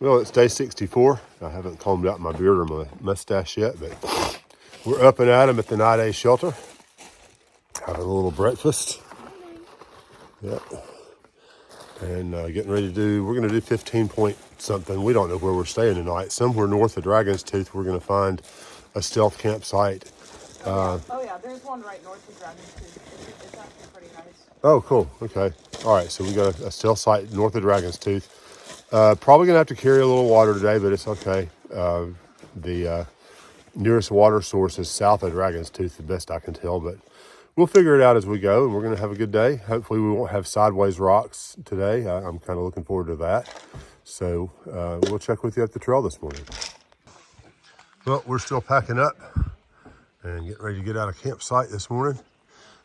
Well, it's day 64. I haven't combed out my beard or my mustache yet, but we're up and at 'em at the Niday shelter, having a little breakfast. Yep. And getting ready to we're going to do 15 point something. We don't know where we're staying tonight. Somewhere north of Dragon's Tooth, we're going to find a stealth campsite. Oh yeah, there's one right north of Dragon's Tooth. It's actually pretty nice. Oh, cool. Okay. All right. So we got a stealth site north of Dragon's Tooth. Probably going to have to carry a little water today, but it's okay. The nearest water source is south of Dragon's Tooth, the best I can tell, but we'll figure it out as we go, and we're going to have a good day. Hopefully we won't have sideways rocks today. I'm kind of looking forward to that. So we'll check with you at the trail this morning. Well, we're still packing up and getting ready to get out of campsite this morning.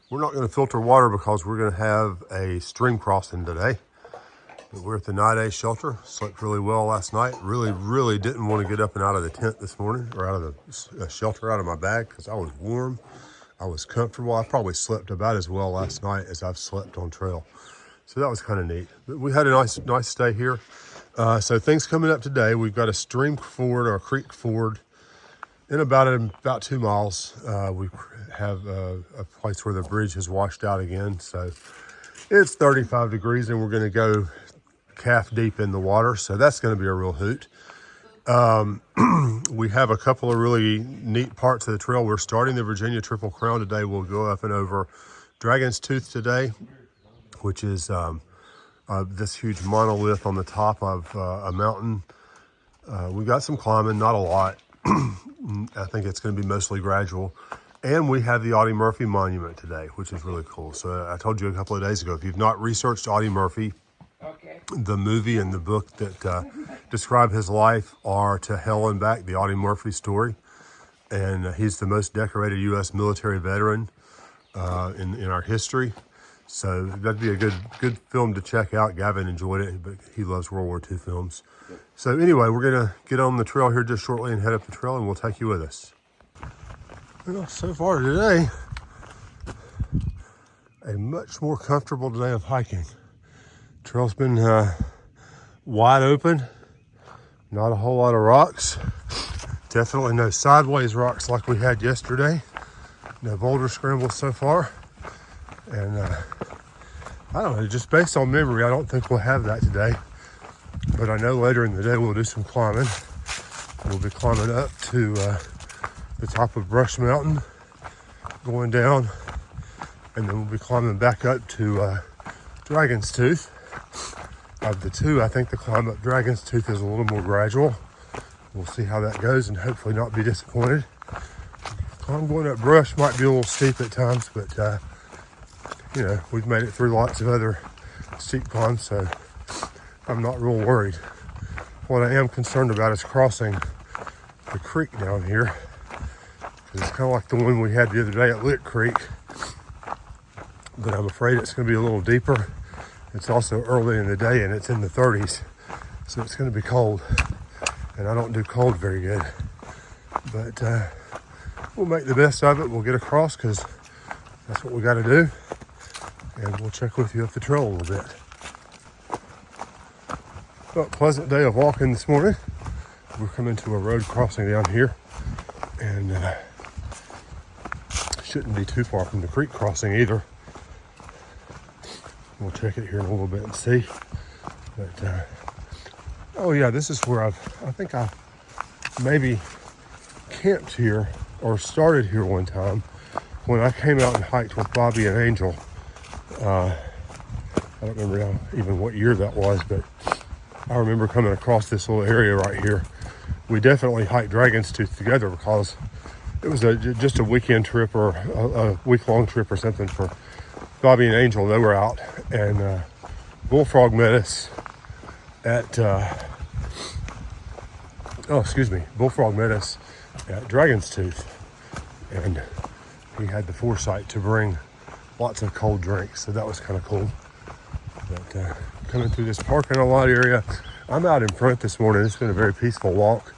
We're not going to filter water because we're going to have a stream crossing today. But we're at the Niday shelter. Slept really well last night. Really didn't want to get up and out of the tent this morning, or out of the shelter, out of my bag, because I was warm. I was comfortable. I probably slept about as well last night as I've slept on trail. So that was kind of neat. But we had a nice stay here. So things coming up today. We've got a stream ford or a creek ford in about 2 miles. We have a place where the bridge has washed out again. So it's 35 degrees and we're going to go calf deep in the water. So that's going to be a real hoot. We have a couple of really neat parts of the trail. We're starting the Virginia Triple Crown today. We'll go up and over Dragon's Tooth today, which is this huge monolith on the top of a mountain. We got some climbing, not a lot. I think it's going to be mostly gradual. And we have the Audie Murphy Monument today, which is really cool. So I told you a couple of days ago, if you've not researched Audie Murphy, the movie and the book that describe his life are To Hell and Back, the Audie Murphy story. And he's the most decorated U.S. military veteran in our history. So that'd be a good film to check out. Gavin enjoyed it, but he loves World War II films. So anyway, we're going to get on the trail here just shortly and head up the trail, and we'll take you with us. Well, so far today, a much more comfortable day of hiking. Trail's been wide open, not a whole lot of rocks. Definitely no sideways rocks like we had yesterday. No boulder scrambles so far. And I don't know, just based on memory, I don't think we'll have that today. But I know later in the day we'll do some climbing. We'll be climbing up to the top of Brush Mountain, going down, and then we'll be climbing back up to Dragon's Tooth. Of the two, I think the climb up Dragon's Tooth is a little more gradual. We'll see how that goes and hopefully not be disappointed. Climb going up Brush might be a little steep at times, but you know, we've made it through lots of other steep climbs, so I'm not real worried. What I am concerned about is crossing the creek down here, because it's kind of like the one we had the other day at Lick Creek, but I'm afraid it's going to be a little deeper. It's also early in the day and it's in the 30s, so it's going to be cold, and I don't do cold very good. But we'll make the best of it. We'll get across because that's what we got to do, and we'll check with you up the trail a little bit. Well, pleasant day of walking this morning. We're coming to a road crossing down here, and shouldn't be too far from the creek crossing either. We'll check it here in a little bit and see. But oh yeah, this is where I think I maybe camped here or started here one time when I came out and hiked with Bobby and Angel. I don't remember even what year that was, but I remember coming across this little area right here. We definitely hiked Dragon's Tooth together because it was just a weekend trip or a week-long trip or something for Bobby and Angel. They were out, and Bullfrog met us at Bullfrog met us at Dragon's Tooth, and he had the foresight to bring lots of cold drinks, so that was kind of cool. But coming through this parking lot area, I'm out in front this morning. It's been a very peaceful walk.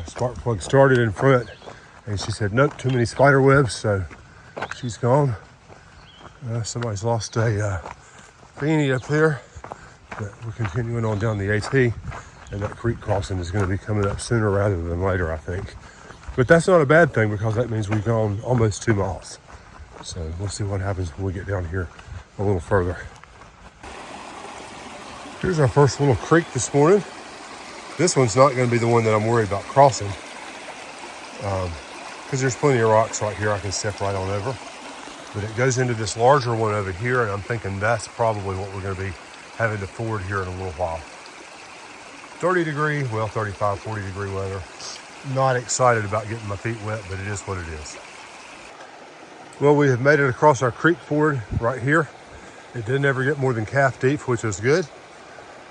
Sparkplug started in front, and she said, nope, too many spider webs, so she's gone. Somebody's lost a beanie up there, but we're continuing on down the AT. And that creek crossing is going to be coming up sooner rather than later, I think. But that's not a bad thing because that means we've gone almost 2 miles. So we'll see what happens when we get down here a little further. Here's our first little creek this morning. This one's not going to be the one that I'm worried about crossing. Because there's plenty of rocks right here I can step right on over. But it goes into this larger one over here, and I'm thinking that's probably what we're going to be having to ford here in a little while. 30 degree, well, 35, 40 degree weather. Not excited about getting my feet wet, but it is what it is. Well, we have made it across our creek ford right here. It didn't ever get more than calf deep, which is good.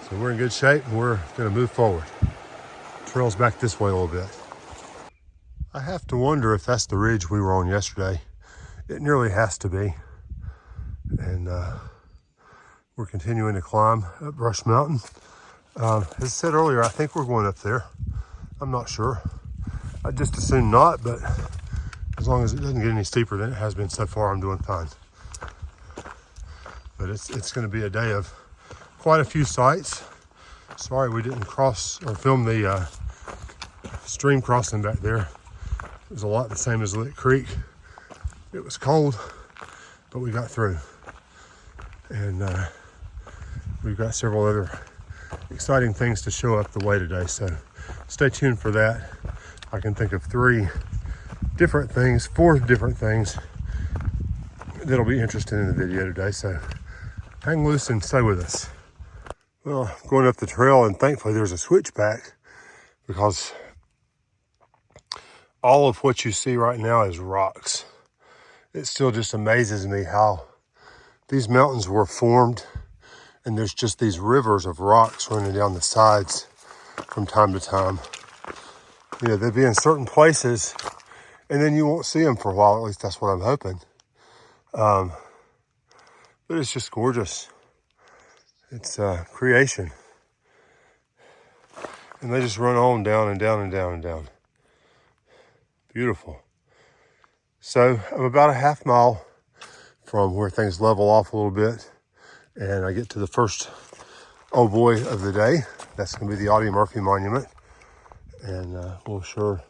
So we're in good shape, and we're going to move forward. Trail's back this way a little bit. I have to wonder if that's the ridge we were on yesterday. It nearly has to be. And we're continuing to climb up Brush Mountain. As I said earlier, I think we're going up there. I'm not sure. I just assume not, but as long as it doesn't get any steeper than it has been so far, I'm doing fine. But it's going to be a day of quite a few sights. Sorry we didn't cross or film the stream crossing back there. It was a lot the same as Lick Creek. It was cold, but we got through. And we've got several other exciting things to show up the way today, so stay tuned for that. I can think of 4 different things that'll be interesting in the video today, so hang loose and stay with us. Well, going up the trail, and thankfully there's a switchback, because all of what you see right now is rocks. It still just amazes me how these mountains were formed, and there's just these rivers of rocks running down the sides from time to time. You know, they'll be in certain places, and then you won't see them for a while. At least that's what I'm hoping. But it's just gorgeous. It's creation. And they just run on down and down and down and down. Beautiful. So I'm about a half mile from where things level off a little bit, and I get to the first oh boy of the day. That's going to be the Audie Murphy Monument, and we'll sure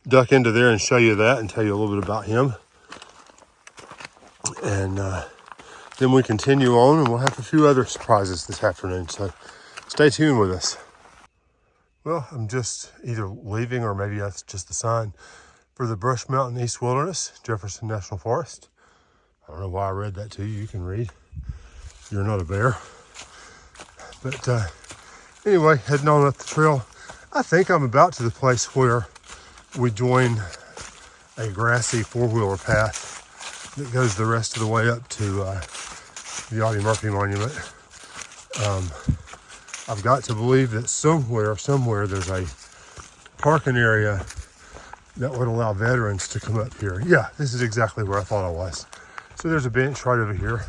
duck into there and show you that and tell you a little bit about him. And then we continue on, and we'll have a few other surprises this afternoon, so stay tuned with us. Well, I'm just either leaving, or maybe that's just the sign, for the Brush Mountain East Wilderness, Jefferson National Forest. I don't know why I read that to you. You can read. You're not a bear. But anyway, heading on up the trail. I think I'm about to the place where we join a grassy four-wheeler path that goes the rest of the way up to the Audie Murphy Monument. I've got to believe that somewhere there's a parking area that would allow veterans to come up here. Yeah, this is exactly where I thought I was. So there's a bench right over here.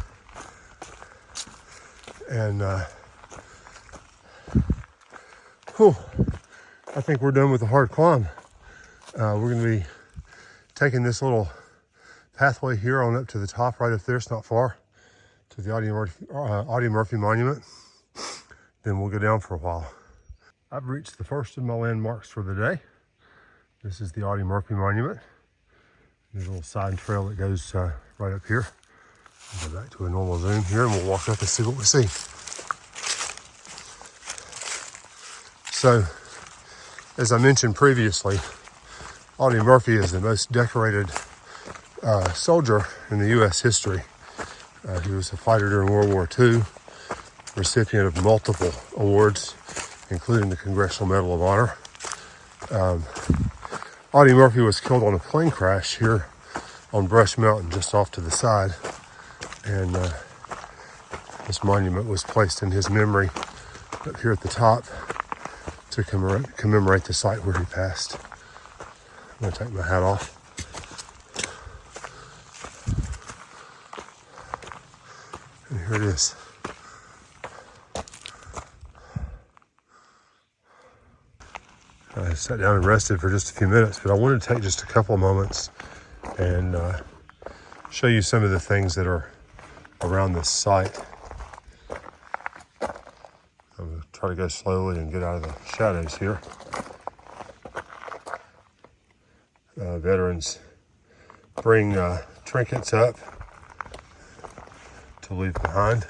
And I think we're done with the hard climb. We're going to be taking this little pathway here on up to the top right up there. It's not far to the Audie Murphy Monument. Then we'll go down for a while. I've reached the first of my landmarks for the day. This is the Audie Murphy Monument. There's a little side trail that goes right up here. We'll go back to a normal zoom here, and we'll walk up and see what we see. So, as I mentioned previously, Audie Murphy is the most decorated soldier in the U.S. history. He was a fighter during World War II, recipient of multiple awards, including the Congressional Medal of Honor. Audie Murphy was killed on a plane crash here on Brush Mountain, just off to the side. And this monument was placed in his memory up here at the top to commemorate the site where he passed. I'm going to take my hat off. And here it is. I sat down and rested for just a few minutes, but I wanted to take just a couple of moments and show you some of the things that are around this site. I'm going to try to go slowly and get out of the shadows here. Veterans bring trinkets up to leave behind.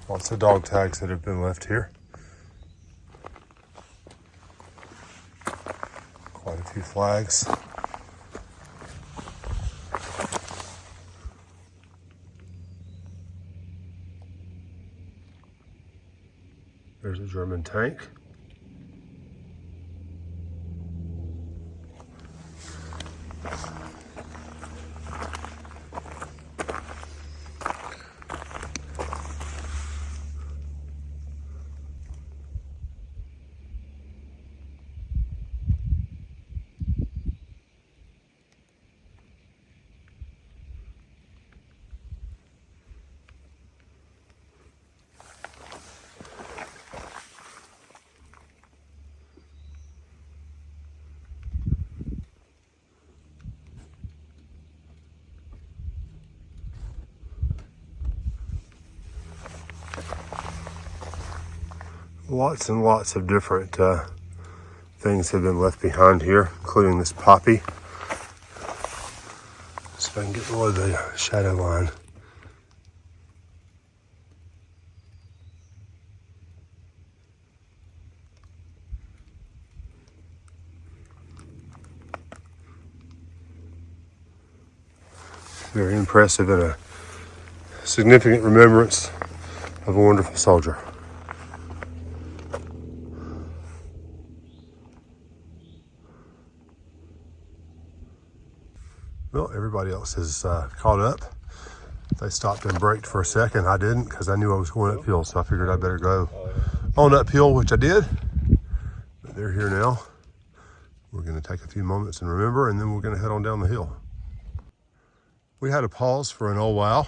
Lots of dog tags that have been left here. Quite a few flags. There's a German tank. Lots and lots of different things have been left behind here, including this poppy. See if I can get below the shadow line. Very impressive and a significant remembrance of a wonderful soldier. Well, everybody else has caught up. They stopped and braked for a second. I didn't because I knew I was going uphill, so I figured I better go on uphill, which I did. But they're here now. We're going to take a few moments and remember, and then we're going to head on down the hill. We had a pause for an old while,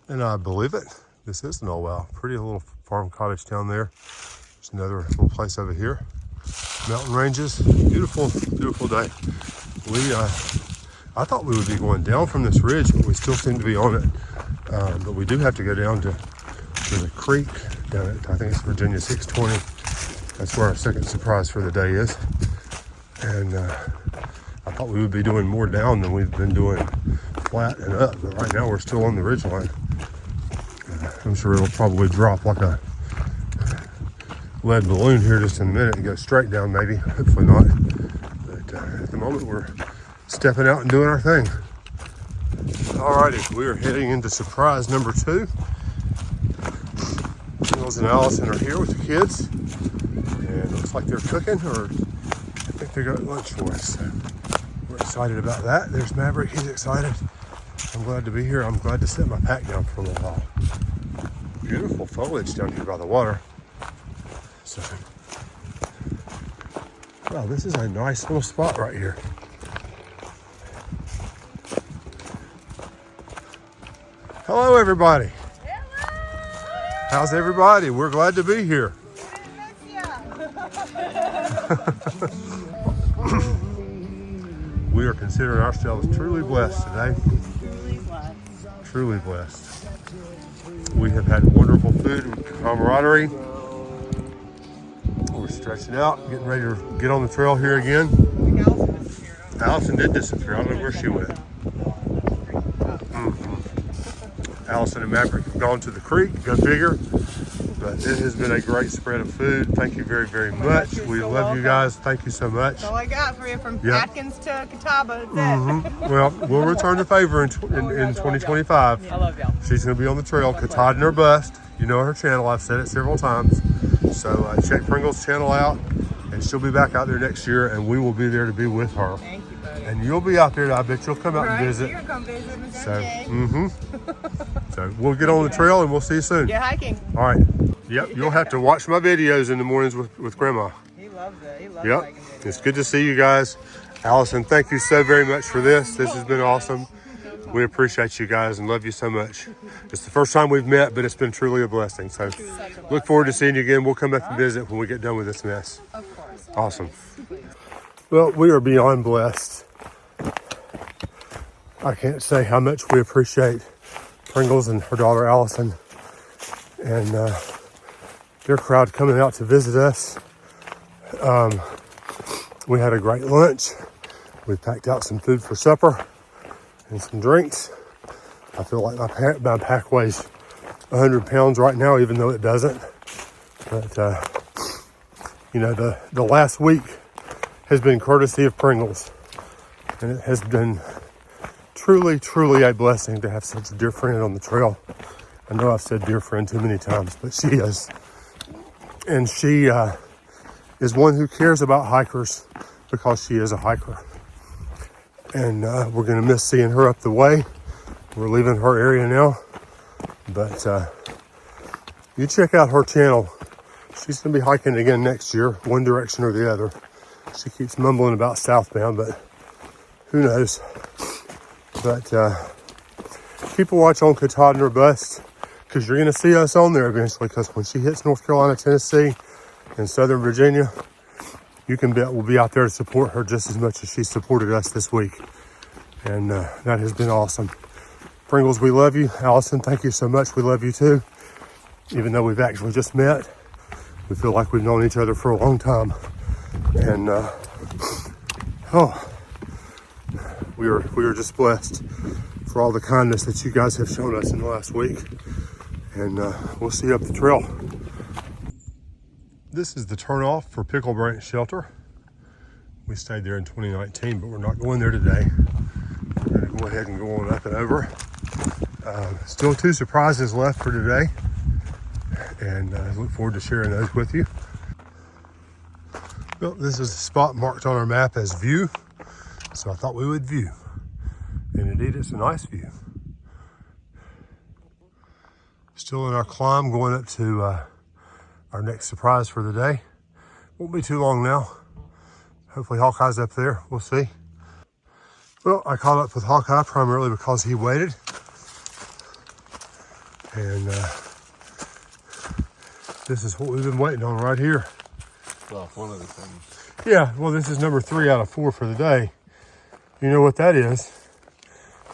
and I believe it. This is an old while. Pretty little farm cottage down there. There's another little place over here. Mountain ranges. Beautiful, beautiful day. I thought we would be going down from this ridge, but we still seem to be on it. But we do have to go down to the creek down at, I think it's Virginia 620. That's where our second surprise for the day is. And I thought we would be doing more down than we've been doing flat and up. But right now we're still on the ridge line. I'm sure it'll probably drop like a lead balloon here just in a minute and go straight down maybe. Hopefully not. But at the moment we're stepping out and doing our thing. Alrighty, we are heading into surprise number 2. Pringles and Allison are here with the kids, and it looks like they're cooking, or I think they got lunch for us. So we're excited about that. There's Maverick, he's excited. I'm glad to be here. I'm glad to set my pack down for a little while. Beautiful foliage down here by the water. So, wow, this is a nice little spot right here. Hello, everybody. Hello. How's everybody? We're glad to be here. We are considering ourselves truly blessed today. Truly blessed. Truly blessed. We have had wonderful food and camaraderie. We're stretching out, getting ready to get on the trail here again. Allison did disappear. I don't know where she went. Allison and Maverick have gone to the creek, go figure. But it has been a great spread of food. Thank you very, very much. We love you guys. Thank you so much. That's all I got for you from Atkins to Catawba. That's it. Well, we'll return the favor in 2025. I love y'all. She's going to be on the trail, Katahdin or Bust. You know her channel. I've said it several times. So check Pringles' channel out, and she'll be back out there next year, and we will be there to be with her. Thank you, buddy. And you'll be out there. I bet you'll come out and visit. You're gonna come visit me So, so we'll get on the trail, and we'll see you soon. Get hiking. All right. Yep. You'll have to watch my videos in the mornings with Grandma. He loves it. He loves Yep. hiking videos. It's good to see you guys. Allison, thank you so very much for this. This has been awesome. We appreciate you guys and love you so much. It's the first time we've met, but it's been truly a blessing. So look forward to seeing you again. We'll come back and visit when we get done with this mess. Of course. Awesome. Well, we are beyond blessed. I can't say how much we appreciate Pringles and her daughter Allison and their crowd coming out to visit us. We had a great lunch. We packed out some food for supper and some drinks. I feel like my pack weighs 100 pounds right now, even though it doesn't. But, you know, the last week has been courtesy of Pringles. And it has been truly, truly a blessing to have such a dear friend on the trail. I know I've said dear friend too many times, but she is. And she is one who cares about hikers because she is a hiker. And we're going to miss seeing her up the way. We're leaving her area now. But you check out her channel. She's going to be hiking again next year, one direction or the other. She keeps mumbling about southbound, but who knows. But keep a watch on Katahdin or Bust, because you're going to see us on there eventually, because when she hits North Carolina, Tennessee, and Southern Virginia, you can bet we'll be out there to support her just as much as she supported us this week. And that has been awesome. Pringles, we love you. Allison, thank you so much. We love you too. Even though we've actually just met, we feel like we've known each other for a long time. And we are just blessed for all the kindness that you guys have shown us in the last week. And we'll see you up the trail. This is the turnoff for Pickle Branch Shelter. We stayed there in 2019, but we're not going there today. We're going to go ahead and go on up and over. Still 2 surprises left for today, and I look forward to sharing those with you. Well, this is the spot marked on our map as view, so I thought we would view. And indeed, it's a nice view. Still in our climb, going up to our next surprise for the day. Won't be too long now. Hopefully Hawkeye's up there. We'll see. Well, I caught up with Hawkeye primarily because he waited. And this is what we've been waiting on right here. Well, one of the things. Yeah, well, this is number 3 out of 4 for the day. You know what that is?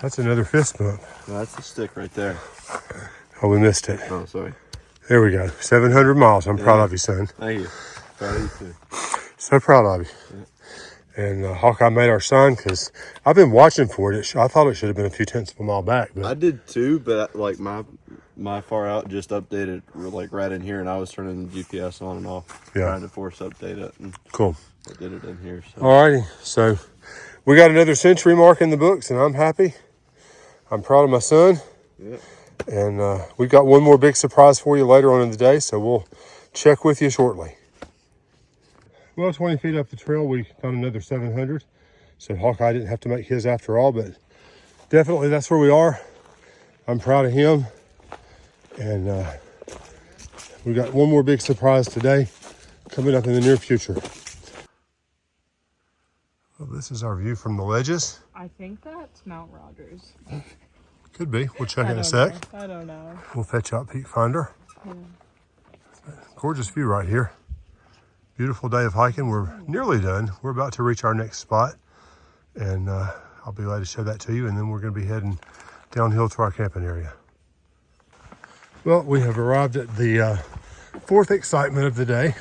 That's another fist bump. No, that's the stick right there. Oh, we missed it. Oh, sorry. There we go. 700 miles. I'm proud of you, son. Thank you. Proud of you too. So proud of you. Yeah. And Hawkeye made our sign because I've been watching for it. I thought it should have been a few tenths of a mile back. But I did too, but like my far out just updated like right in here, and I was turning the GPS on and off, trying to force update it. And cool. I did it in here. So. Alrighty. So we got another century mark in the books, and I'm happy. I'm proud of my son. Yeah. And we've got one more big surprise for you later on in the day, so we'll check with you shortly. Well, 20 feet up the trail, we found another 700. So Hawkeye didn't have to make his after all, but definitely that's where we are. I'm proud of him. And we've got one more big surprise today coming up in the near future. Well, this is our view from the ledges. I think that's Mount Rogers. Could be. We'll check in a sec. I don't know. We'll fetch out Peak Finder. Yeah. Gorgeous view right here. Beautiful day of hiking. We're nearly done. We're about to reach our next spot, and I'll be glad to show that to you, and then we're going to be heading downhill to our camping area. Well, we have arrived at the 4th excitement of the day.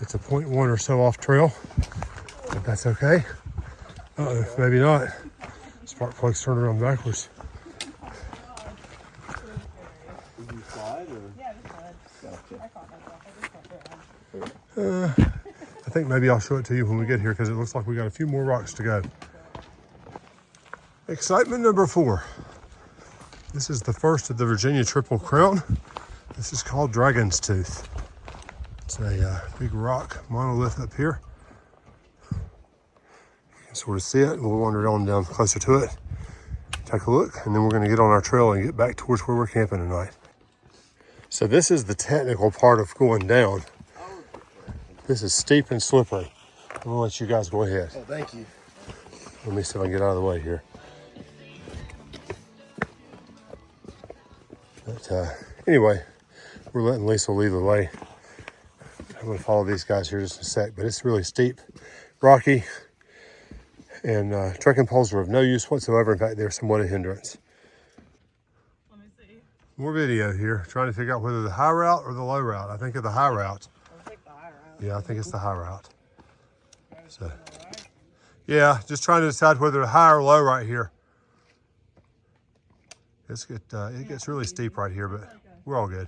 It's a 0.1 or so off trail, but that's okay. Maybe not. Spark plug's turned around backwards. I think maybe I'll show it to you when we get here because it looks like we got a few more rocks to go. Excitement number 4. This is the first of the Virginia Triple Crown. This is called Dragon's Tooth. It's a big rock monolith up here. You can sort of see it. We'll wander on down closer to it, take a look, and then we're going to get on our trail and get back towards where we're camping tonight. So this is the technical part of going down. This is steep and slippery. I'm going to let you guys go ahead. Oh, thank you. Let me see if I can get out of the way here. But anyway, we're letting Lisa lead the way. I'm going to follow these guys here just a sec, but it's really steep, rocky, and trekking poles are of no use whatsoever. In fact, they're somewhat a hindrance. Let me see. More video here, trying to figure out whether the high route or the low route. I think of the high route. I'll take the high route. Yeah, I think it's the high route. So, yeah, just trying to decide whether high or low right here. It gets really steep right here, but we're all good.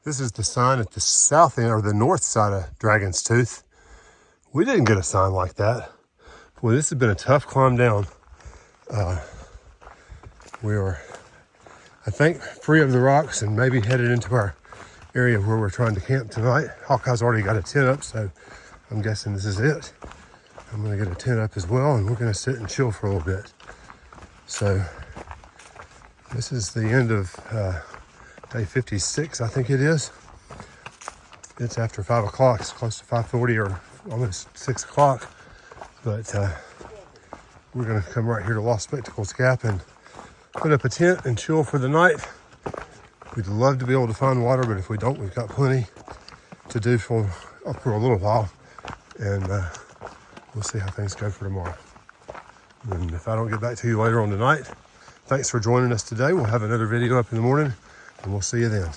This is the sign at the south end or the north side of Dragon's Tooth. We didn't get a sign like that. Boy, this has been a tough climb down. We are, I think, free of the rocks and maybe headed into our area where we're trying to camp tonight. Hawkeye's already got a tent up, so I'm guessing this is it. I'm gonna get a tent up as well, and we're gonna sit and chill for a little bit. So this is the end of day 56, I think it is. It's after 5 o'clock. It's close to 5:40 or almost 6 o'clock. But we're going to come right here to Lost Spectacles Gap and put up a tent and chill for the night. We'd love to be able to find water, but if we don't, we've got plenty to do for a little while. And we'll see how things go for tomorrow. And if I don't get back to you later on tonight, thanks for joining us today. We'll have another video up in the morning, and we'll see you then.